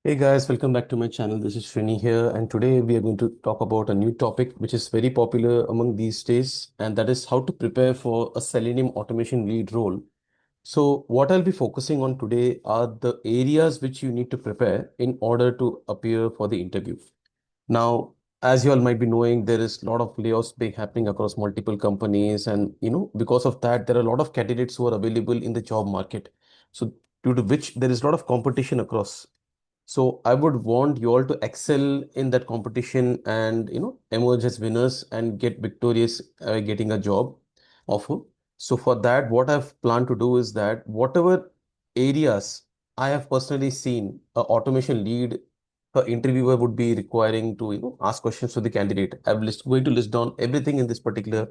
Hey guys, welcome back to my channel. This is Srini here, and today we are going to talk about a new topic which is very popular among these days, and that is how to prepare for a Selenium automation lead role. So, what I'll be focusing on today are the areas which you need to prepare in order to appear for the interview. Now, as you all might be knowing, there is a lot of layoffs being happening across multiple companies, and because of that, there are a lot of candidates who are available in the job market. So, due to which there is a lot of competition across. So I would want you all to excel in that competition and emerge as winners and get victorious getting a job offer. So for that, what I've planned to do is that whatever areas I have personally seen a automation lead, a interviewer would be requiring to ask questions to the candidate. Going to list down everything in this particular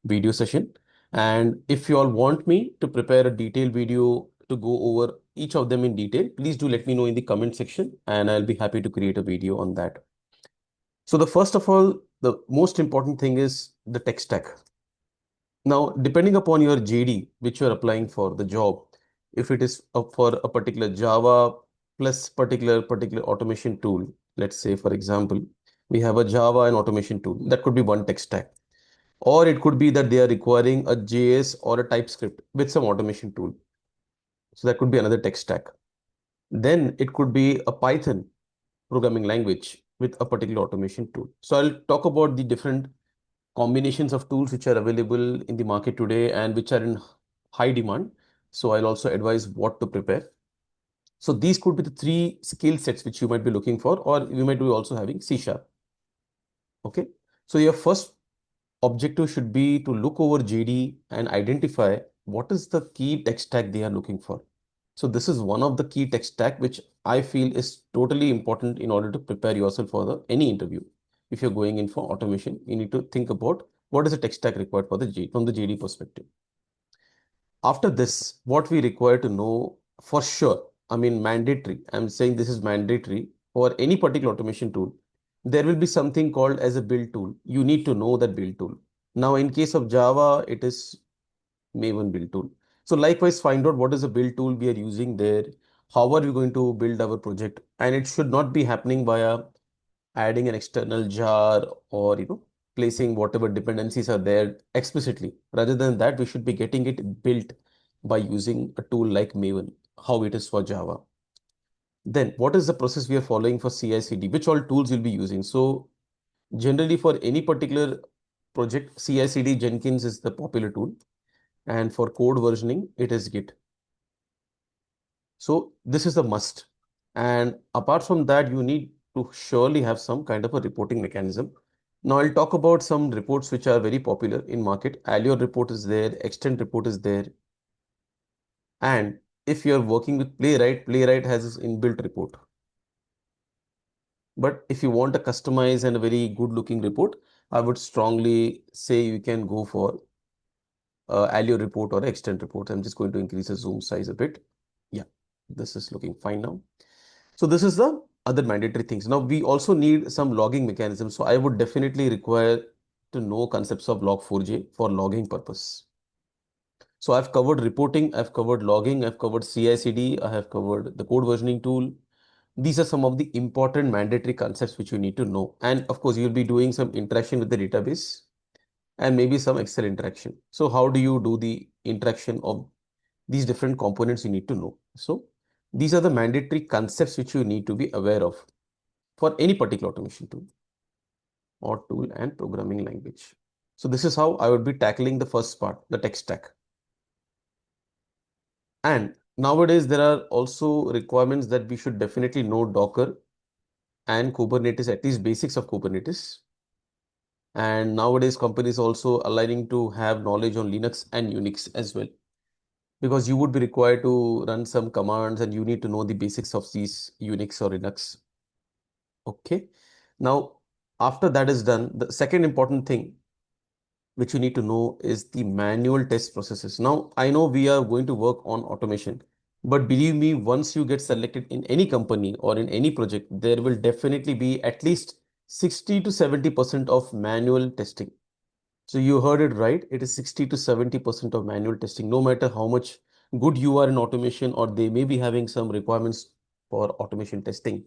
video session. And if you all want me to prepare a detailed video to go over each of them in detail, please do let me know in the comment section and I'll be happy to create a video on that. So the first of all, the most important thing is the tech stack. Now, depending upon your JD, which you're applying for the job, if it is for a particular Java plus particular automation tool, let's say, for example, we have a Java and automation tool. That could be one tech stack. Or it could be that they are requiring a JS or a TypeScript with some automation tool. So that could be another tech stack. Then it could be a Python programming language with a particular automation tool. So I'll talk about the different combinations of tools which are available in the market today and which are in high demand. So I'll also advise what to prepare. So these could be the three skill sets which you might be looking for, or you might be also having C sharp. Okay. So your first objective should be to look over JD and identify what is the key tech stack they are looking for. So this is one of the key tech stack which I feel is totally important in order to prepare yourself for any interview. If you're going in for automation, you need to think about what is the tech stack required for from the JD perspective. After this, what we require to know for sure, I mean mandatory, I'm saying this is mandatory for any particular automation tool, there will be something called as a build tool. You need to know that build tool. Now, in case of Java, it is Maven build tool. So likewise, find out what is the build tool we are using there. How are we going to build our project? And it should not be happening via adding an external jar or placing whatever dependencies are there explicitly. Rather than that, we should be getting it built by using a tool like Maven, how it is for Java. Then what is the process we are following for CI/CD? Which all tools you'll be using? So generally for any particular project, CI/CD Jenkins is the popular tool. And for code versioning, it is Git. So this is a must. And apart from that, you need to surely have some kind of a reporting mechanism. Now I'll talk about some reports which are very popular in market. Allure report is there, Extend report is there. And if you're working with Playwright, Playwright has its inbuilt report. But if you want a customized and a very good looking report, I would strongly say you can go for Allure report or Extend report. I'm just going to increase the zoom size a bit. Yeah, this is looking fine now. So this is the other mandatory things. Now we also need some logging mechanism. So I would definitely require to know concepts of log4j for logging purpose. So I've covered reporting, I've covered logging, I've covered CI/CD, I have covered the code versioning tool. These are some of the important mandatory concepts which you need to know. And of course, you'll be doing some interaction with the database and maybe some Excel interaction. So how do you do the interaction of these different components you need to know? So these are the mandatory concepts which you need to be aware of for any particular automation tool or tool and programming language. So this is how I would be tackling the first part, the tech stack. And nowadays, there are also requirements that we should definitely know Docker and Kubernetes, at least basics of Kubernetes. And nowadays, companies also aligning to have knowledge on Linux and Unix as well, because you would be required to run some commands and you need to know the basics of these Unix or Linux. Okay. Now, after that is done, the second important thing which you need to know is the manual test processes. Now, I know we are going to work on automation, but believe me, once you get selected in any company or in any project, there will definitely be at least 60 to 70% of manual testing. So you heard it right. It is 60 to 70% of manual testing, no matter how much good you are in automation, or they may be having some requirements for automation testing.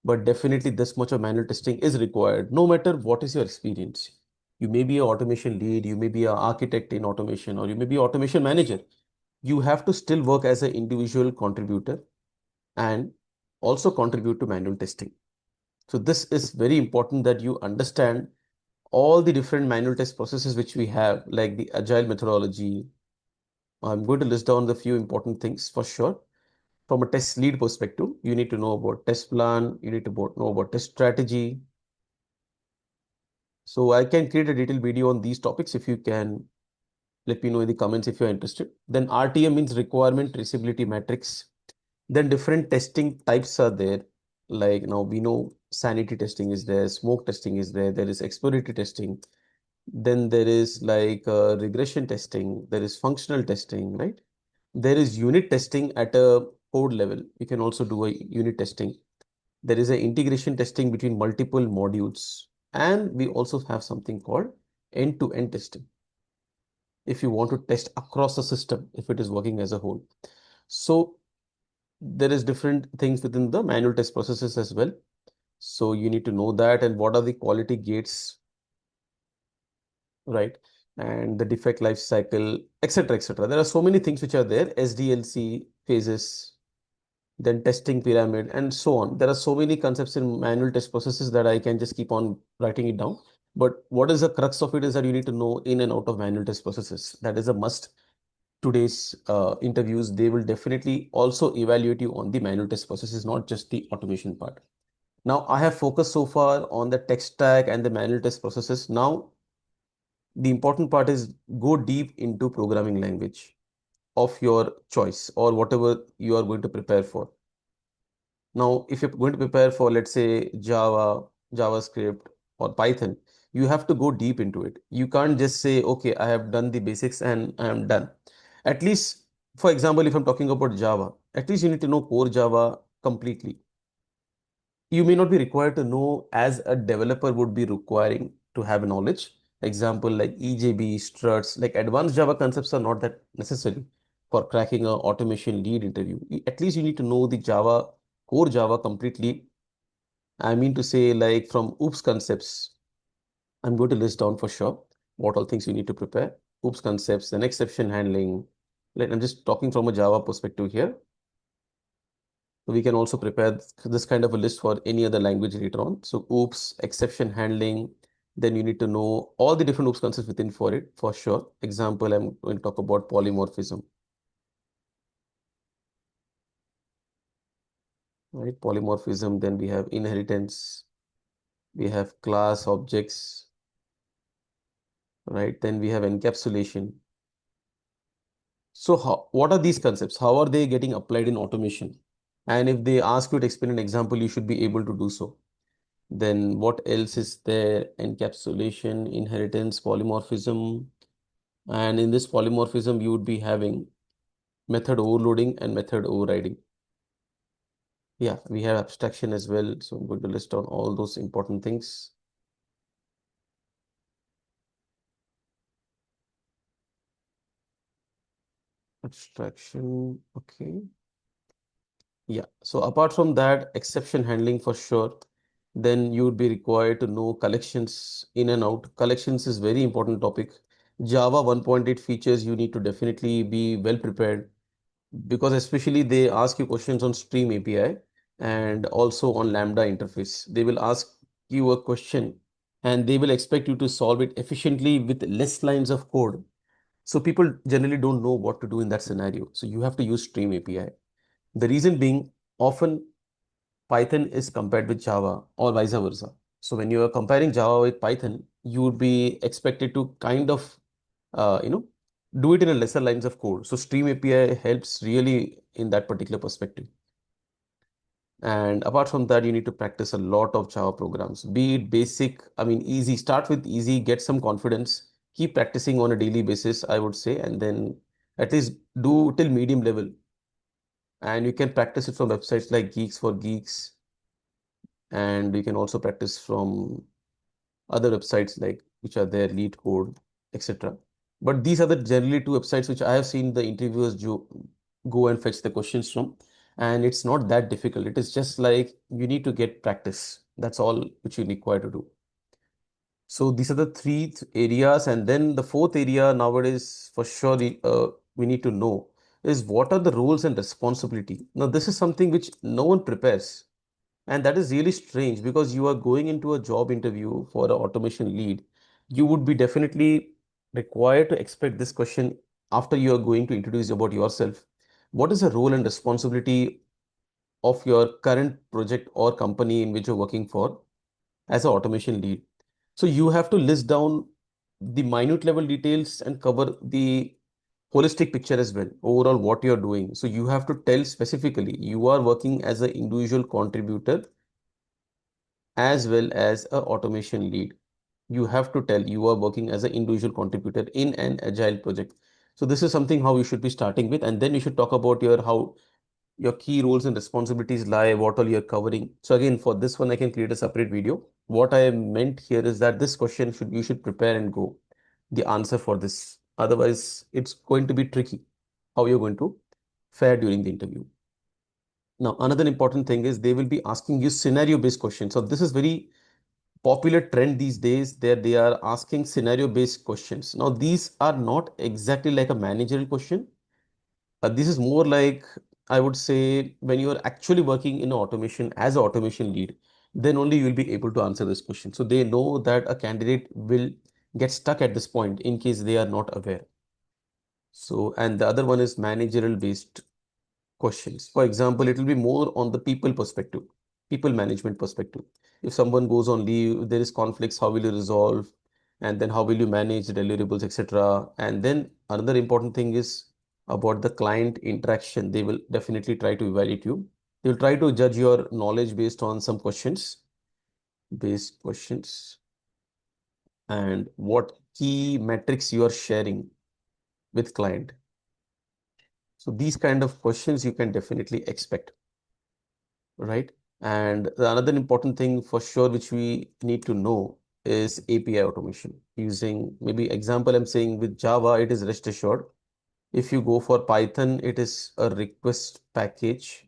but definitely this much of manual testing is required, no matter what is your experience. You may be an automation lead, you may be an architect in automation, or you may be automation manager. You have to still work as an individual contributor and also contribute to manual testing. So this is very important that you understand all the different manual test processes which we have, like the agile methodology. I'm going to list down the few important things for sure. From a test lead perspective, you need to know about test plan, you need to know about test strategy. So I can create a detailed video on these topics if you can let me know in the comments if you're interested. Then RTM means requirement traceability matrix. Then different testing types are there. Like now we know sanity testing is there, smoke testing is there is exploratory testing. Then there is like regression testing, there is functional testing, right? There is unit testing at a code level. You can also do a unit testing. There is an integration testing between multiple modules. And we also have something called end-to-end testing, if you want to test across the system, if it is working as a whole. So there is different things within the manual test processes as well. So you need to know that and what are the quality gates, right? And the defect life cycle, etc., etc. There are so many things which are there, SDLC phases, then testing pyramid, and so on. There are so many concepts in manual test processes that I can just keep on writing it down. But what is the crux of it is that you need to know in and out of manual test processes. That is a must. Today's interviews, they will definitely also evaluate you on the manual test processes, not just the automation part. Now, I have focused so far on the tech stack and the manual test processes. Now, the important part is go deep into programming language of your choice or whatever you are going to prepare for. Now, if you're going to prepare for, let's say, Java, JavaScript, or Python, you have to go deep into it. You can't just say, okay, I have done the basics and I am done. At least, for example, if I'm talking about Java, at least you need to know core Java completely. You may not be required to know as a developer would be requiring to have knowledge. Example like EJB, struts, like advanced Java concepts are not that necessary for cracking a automation lead interview. At least you need to know the Java, core Java completely. I mean to say like from OOPS concepts, I'm going to list down for sure what all things you need to prepare. OOPS concepts, then exception handling. Like I'm just talking from a Java perspective here. We can also prepare this kind of a list for any other language later on. So OOPS, exception handling, then you need to know all the different OOPS concepts within for it, for sure. Example, I'm going to talk about polymorphism. Right, polymorphism, then we have inheritance, we have class objects, right? Then we have encapsulation. So what are these concepts? How are they getting applied in automation? And if they ask you to explain an example, you should be able to do so. Then what else is there? Encapsulation, inheritance, polymorphism. And in this polymorphism, you would be having method overloading and method overriding. Yeah, we have abstraction as well. So I'm going to list down all those important things. Abstraction, okay. Yeah, so apart from that, exception handling for sure, then you would be required to know collections in and out. Collections is very important topic. Java 1.8 features, you need to definitely be well prepared because especially they ask you questions on Stream API and also on Lambda interface. They will ask you a question and they will expect you to solve it efficiently with less lines of code. So people generally don't know what to do in that scenario. So you have to use Stream API. The reason being, often Python is compared with Java or vice versa. So when you are comparing Java with Python, you would be expected to kind of, you know, do it in a lesser lines of code. So Stream API helps really in that particular perspective. And apart from that, you need to practice a lot of Java programs, be it basic, I mean, easy, start with easy, get some confidence, keep practicing on a daily basis, I would say, and then at least do till medium level. And you can practice it from websites like Geeks for Geeks, and you can also practice from other websites like which are there, Lead Code, etc. But these are the generally two websites which I have seen the interviewers go and fetch the questions from. And it's not that difficult. It is just like you need to get practice. That's all which you require to do. So these are the three areas. And then the fourth area nowadays, for sure, we need to know is what are the roles and responsibility. Now, this is something which no one prepares. And that is really strange because you are going into a job interview for an automation lead. You would be definitely required to expect this question after you are going to introduce about yourself. What is the role and responsibility of your current project or company in which you're working for as an automation lead? So you have to list down the minute level details and cover the holistic picture as well, overall what you're doing. So you have to tell specifically you are working as an individual contributor as well as a automation lead. You have to tell you are working as an individual contributor in an agile project. So this is something how you should be starting with, and then you should talk about your how your key roles and responsibilities lie, what all you're covering. So again, for this one, I can create a separate video. What I meant here is that this question should you should prepare and go the answer for this. Otherwise, it's going to be tricky how you're going to fare during the interview. Now, another important thing is they will be asking you scenario-based questions. So this is very popular trend these days that they are asking scenario-based questions. Now, these are not exactly like a managerial question. This is more like, I would say, when you are actually working in automation as an automation lead, then only you will be able to answer this question. So they know that a candidate will get stuck at this point in case they are not aware. So, and the other one is managerial based questions. For example, it will be more on the people perspective, people management perspective. If someone goes on leave, there is conflicts, how will you resolve? And then how will you manage the deliverables, etc. And then another important thing is about the client interaction. They will definitely try to evaluate you. They will try to judge your knowledge based on some questions, and what key metrics you are sharing with client. So these kind of questions you can definitely expect, right? And the another important thing for sure, which we need to know is API automation using maybe example I'm saying with Java, it is rest assured. If you go for Python, it is a request package,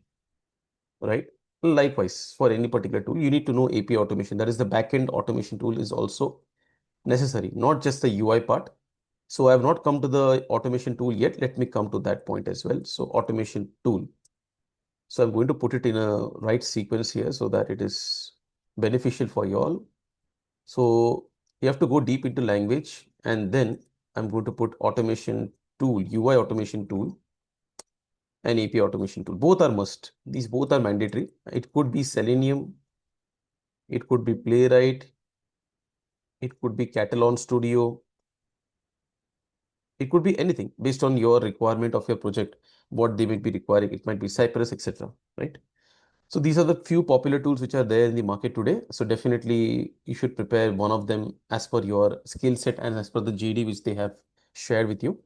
right? Likewise, for any particular tool, you need to know API automation. That is the backend automation tool is also necessary, not just the UI part. So I have not come to the automation tool yet. Let me come to that point as well. So automation tool. So I'm going to put it in a right sequence here so that it is beneficial for you all. So you have to go deep into language, and then I'm going to put automation tool, UI automation tool and API automation tool. Both are must. These both are mandatory. It could be Selenium, it could be Playwright, it could be Catalan Studio, it could be anything based on your requirement of your project, what they might be requiring. It might be Cypress, etc. Right? So these are the few popular tools which are there in the market today. So definitely you should prepare one of them as per your skill set and as per the JD which they have shared with you,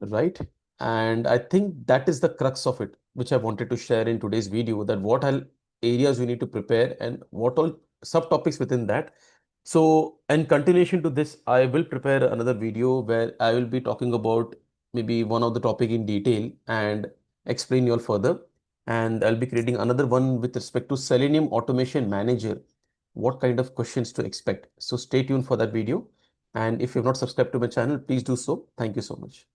right? And I think that is the crux of it, which I wanted to share in today's video, that what all areas you need to prepare and what all subtopics within that. So, in continuation to this, I will prepare another video where I will be talking about maybe one of the topic in detail and explain you all further. And I'll be creating another one with respect to Selenium Automation Manager, what kind of questions to expect. So stay tuned for that video. And if you've not subscribed to my channel, please do so. Thank you so much.